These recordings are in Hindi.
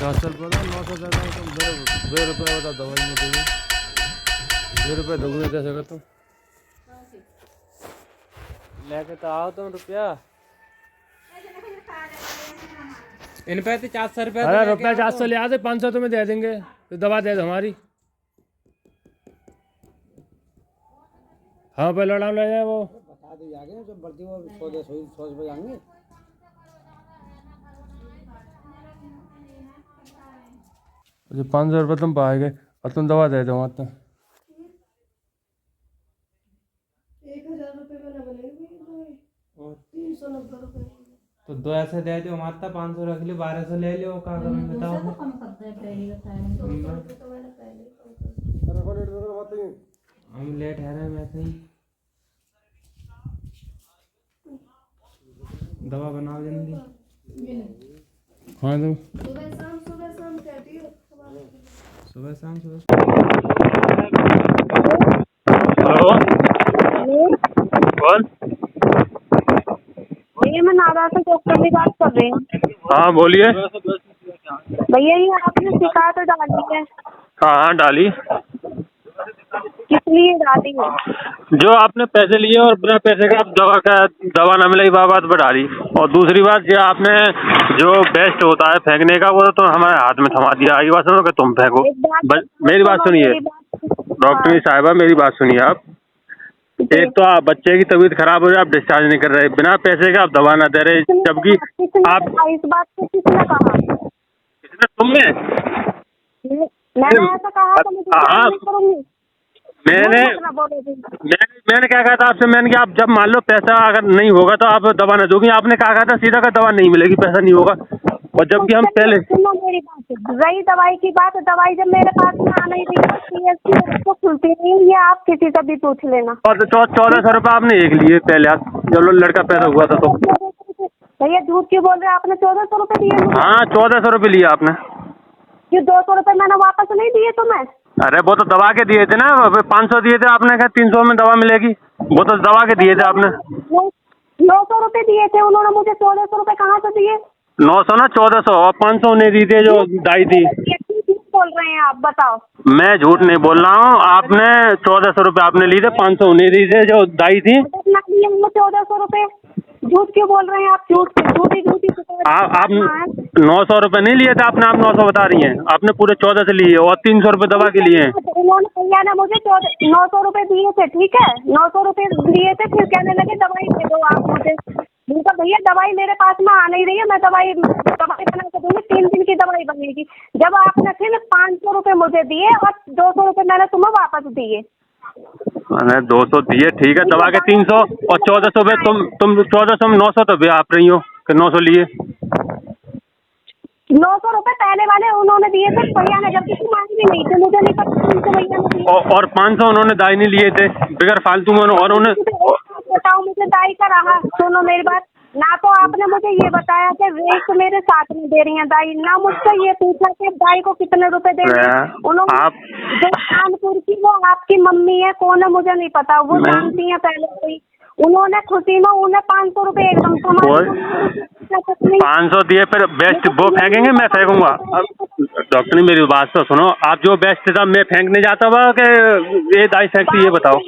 ₹400 था, 900 दे दें तुम, 2 रुपये बता दवाई में चाहिए, 2 रुपये दोगुने दे सको तुम लेके तो आओ तुम रुपया। इन पे तो 400 रुपया। अरे रुपया 400 ले आते, 500 तुम्हें दे देंगे, तो दवा दे दो हमारी। हाँ पे लड़ा ले जाए वो बता दी आगे जब बढ़ती वो 100 रुपये जाएंगे। जो 500 रुपये तुम पाएंगे और तुम दवा दे दो माता। 1000 रुपये में ना बनेगी और 390 रुपये। तो 2 ऐसे दे दो माता, 500 रख लो, 1200 ले लो, क्या करूँ बताओ। कम करते हैं पहले बताया, 200 रुपये तो मैंने पहले कम कर दिया। हम लेट है रहे वैसे ही। दवा बनाओ जल्दी। हाँ तुम सुबह शाम कहती हो। सुबह शाम हेलो कौन? भैया मैं नारा से डॉक्टर की बात कर रही हूँ। हाँ बोलिए। भैया ये आपने शिकायत डाली है। हाँ डाली। किस लिए डाली है? जो आपने पैसे लिए और बिना पैसे का आप दवा न मिले बात बढ़ा दी। और दूसरी बात ये आपने जो बेस्ट होता है फेंकने का वो तो हमारे हाथ में थमा दिया। आई बात सुनो कि तुम फेंको। मेरी बात सुनिए डॉक्टर साहिबा, मेरी बात सुनिए आप। एक तो आप बच्चे की तबीयत खराब हो रही है, आप डिस्चार्ज नहीं कर रहे, बिना पैसे के आप दवा ना दे रहे, जबकि आप इस बात को किसने कहा? किसने? तुमने? मैंने ऐसा कहा तो मैं हाँ, नहीं करूंगी। मैंने क्या कहा था आपसे? मैंने कि आप जब मान लो पैसा अगर नहीं होगा तो आप दवा न दोगी। आपने कहा था सीधा का दवा नहीं मिलेगी, पैसा नहीं होगा। और जबकि हम पहले सुनो मेरी बात, रही दवाई की बात, दवाई जब मेरे पास में आ नहीं रही तो खुलती नहीं, ये आप किसी से भी पूछ लेना। और 1400 रुपये आपने एक लिए पहले, जब लड़का पैदा हुआ था तो। भैया झूठ क्यों बोल रहे हैं? आपने 1400 रुपये दिए मुझे। हाँ 1400 रुपये लिए आपने। ये 200 रुपये मैंने वापस नहीं दिए तुम्हें। अरे वो तो दवा के दिए थे ना, 500 दिए थे आपने, कहा 300 में दवा मिलेगी। वो तो दवा के दिए थे आपने। 900 रुपये दिए थे उन्होंने मुझे, 1400 रुपये कहाँ से दिए? 900 ना 1400 और 500 उन्हें दी थी जो दाई थी। झूठ बोल रहे हैं आप, बताओ। मैं झूठ नहीं बोल रहा हूँ। आपने 1400 रुपये आपने लिए थे, 500 उन्हें दी थे जो दाई थी। 1400 रुपये झूठ क्यों बोल रहे हैं आप? झूठी आप 900 रुपये नहीं लिए थे आपने, आप 900 बता रही हैं। आपने पूरे 14 से लिए और 300 रुपये दवा के लिए। उन्होंने भैया ने मुझे 900 रुपये दिए थे, ठीक है, 900 रुपये दिए थे, फिर कहने लगे दवाई दे दो आप मुझे। तो भैया दवाई मेरे पास में आ नहीं रही है, मैं दवाई बना के दूंगी, 3 दिन की दवाई बनेगी। जब आपने फिर 500 रुपये मुझे दिए और 200 रुपये मैंने तुम्हें वापस दिए। मैंने 200 दिए, ठीक है, दवा के 300 और 1400 में तुम 1400 में 900 तो भी आप रही हो कि 900 लिए। 900 रुपये पहले वाले उन्होंने दिए थे भैया ने, जबकि तुम्हारी भी नहीं थी, मुझे नहीं पता तुमसे भैया ने दिए। और 500 उन्होंने दाई नहीं लिए थे बगैर फालतू में। और उन्हें बताओ मुझे दाई का रहा। सुनो मेरी बात, ना तो आपने मुझे ये बताया कि वेस्ट मेरे साथ में दे रही हैं दाई, ना मुझसे ये पूछा कि दाई को कितने रुपए दे रही हैं। उन्होंने जो कानपुर की वो आपकी मम्मी है, कौन है मुझे नहीं पता, वो जानती है पहले से ही। उन्होंने खुशी में उन्हें 500 रुपये एकदम 500 दिए, फिर बेस्ट वो फेंकेंगे, मैं फेंकूंगा। डॉक्टर ने मेरी बात तो सुनो, आप जो बेस्ट था मैं फेंकने जाता हुआ कि ये दाई फेंकती, ये बताओ।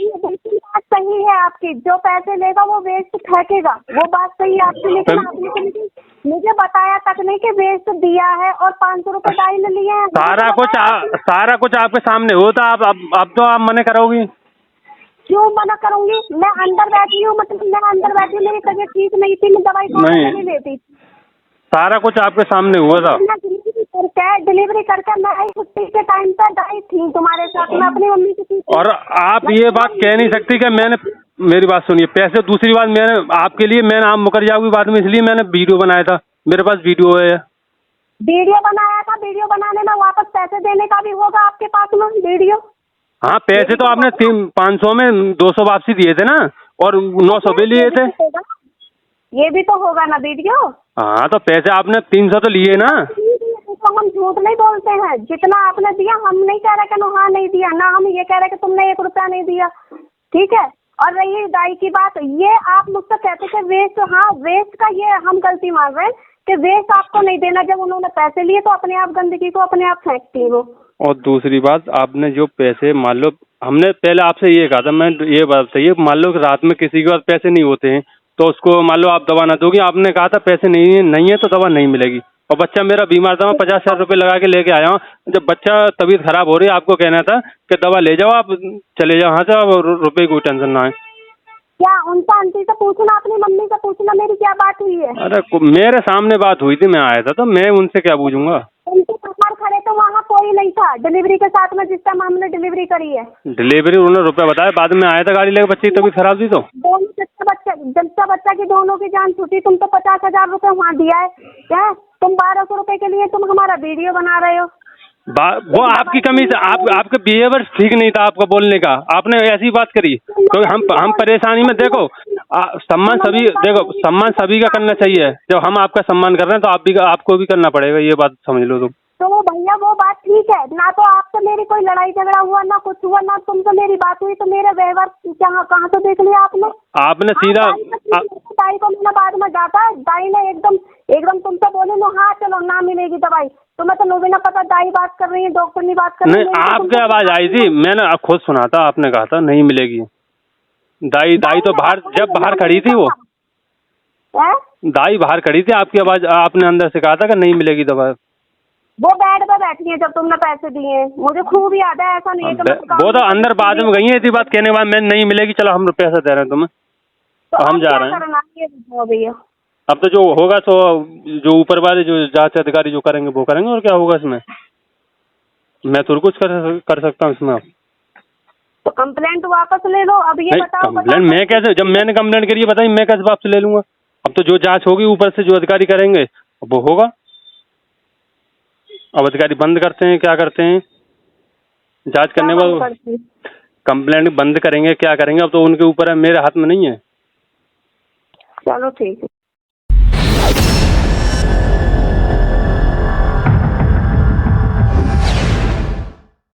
बात सही है आपकी, जो पैसे लेगा वो वेस्ट फेंकेगा, वो बात सही है आपकी, लेकिन आपने मुझे बताया तक नहीं कि वेस्ट दिया है और 500 रुपये दाई ने लिए हैं। सारा कुछ आपके सामने होता, अब तो आप मना करोगी। क्यों मना करूंगी? मैं अंदर बैठी हूँ, मतलब मैं अंदर बैठी, मेरी तबीयत ठीक नहीं थी, मैं दवाई नहीं लेती। सारा कुछ आपके सामने हुआ था। डिलीवरी करके मैं आई छुट्टी के टाइम पर दाई थी तुम्हारे साथ, मैं अपनी मम्मी के। और आप ये बात कह नहीं सकती कि मैंने, मेरी बात सुनिए, पैसे, दूसरी बात मैंने आपके लिए, मैंने आप मुकर जाओगी बाद में, इसलिए मैंने वीडियो बनाया था, मेरे पास वीडियो है। वीडियो बनाया था, वीडियो बनाने में वापस पैसे देने का भी होगा आपके पास में वीडियो। हाँ पैसे तो आपने 500 में 200 वापसी दिए थे ना, और 900 भी लिए थे। ये भी तो होगा ना वीडियो। हाँ तो पैसे आपने 300 तो लिए ना। तो हम झूठ नहीं बोलते हैं, जितना आपने दिया हम नहीं कह रहे कि हाँ नहीं दिया, ना हम ये कह रहे कि तुमने 1 रुपया नहीं दिया, ठीक है। और रही दाई की बात, ये आप मुझसे कहते थे वेस्ट, हाँ वेस्ट का ये हम गलती मान रहे हैं कि वेस्ट आपको नहीं देना, जब उन्होंने पैसे लिए तो अपने आप गंदगी को अपने आप फेंकती हो। और दूसरी बात, आपने जो पैसे, मान लो हमने पहले आपसे ये कहा था, मैं ये बात बताइए, मान लो कि रात में किसी के पास पैसे नहीं होते हैं तो उसको मान लो आप दवा ना दोगे, आपने कहा था पैसे नहीं है तो दवा नहीं मिलेगी। और बच्चा मेरा बीमार था, मैं 50,000 रुपये लगा के लेके आया हूँ। जब बच्चा तबीयत खराब हो रही है, आपको कहना था कि दवा ले जाओ, आप चले जाओ, हाँ से रुपये की टेंशन ना है। क्या उनका आंटी से पूछना, अपनी मम्मी से पूछना मेरी क्या बात हुई है। अरे मेरे सामने बात हुई थी, मैं आया था तो मैं उनसे क्या पूछूंगा। उनके बाहर खड़े तो वहाँ कोई नहीं था डिलीवरी के साथ में, जिस टाइम हमने डिलीवरी करी है। डिलीवरी उन्होंने रुपये बताया, बाद में आया था गाड़ी लेकर, बच्चे की तबीयत खराब थी तो दोनों बच्चा की दोनों की जान छूटी। तुम तो 50,000 रुपए वहाँ दिया है, क्या तुम 1200 रुपए के लिए तुम हमारा वीडियो बना रहे हो। वो आपकी कमी से, आपका बिहेवियर ठीक नहीं था आपका बोलने का, आपने ऐसी बात करी तो हम परेशानी में। देखो सम्मान सभी, देखो सम्मान सभी का करना चाहिए, जब हम आपका सम्मान कर रहे हैं तो आपको भी करना पड़ेगा, ये बात समझ लो तुम। तो भैया वो बात ठीक है ना, तो आपसे मेरी कोई लड़ाई झगड़ा हुआ ना कुछ हुआ, ना तुमसे मेरी बात हुई, तो मेरा व्यवहार कहाँ से देख लिया आपने सीधा दाई को मैंने बाद में डांटा, दाई ने एकदम तुमसे बोले नो हाँ चलो ना मिलेगी दवाई, तो मैं तो भी ना पता दाई बात कर रही है, डॉक्टर नहीं बात कर रही है। नहीं, आपकी आवाज आई थी, मैंने खुद सुना था, आपने कहा था नहीं मिलेगी। दाई तो जब बाहर खड़ी थी, वो दाई बाहर खड़ी थी, आपकी आवाज आपने अंदर से कहा था कि नहीं मिलेगी दवा। वो बेड पे बैठी है जब तुमने पैसे दिए, मुझे खूब याद है, ऐसा नहीं है। वो तो अंदर बाद में गई है, ऐसी बात कहने के बाद मैं नहीं मिलेगी, चलो हम पैसा दे रहे हैं तुम्हें, तो हम जा रहे हैं भैया। अब तो जो होगा तो जो ऊपर वाले जो जांच अधिकारी जो करेंगे वो करेंगे, और क्या होगा इसमें, मैं तो कुछ कर सकता हूँ इसमें। तो कंप्लेंट वापस ले लो। अब ये बताओ कंप्लेंट मैं कैसे, जब मैंने कंप्लेंट करी है बताइए, मैं कैसे वापस ले लूंगा। अब तो जो जांच होगी ऊपर से जो अधिकारी करेंगे वो होगा। अब अधिकारी बंद करते हैं, क्या करते हैं, जांच करने के बाद कंप्लेंट बंद करेंगे, क्या करेंगे, अब तो उनके ऊपर है, मेरे हाथ में नहीं है। चलो ठीक है।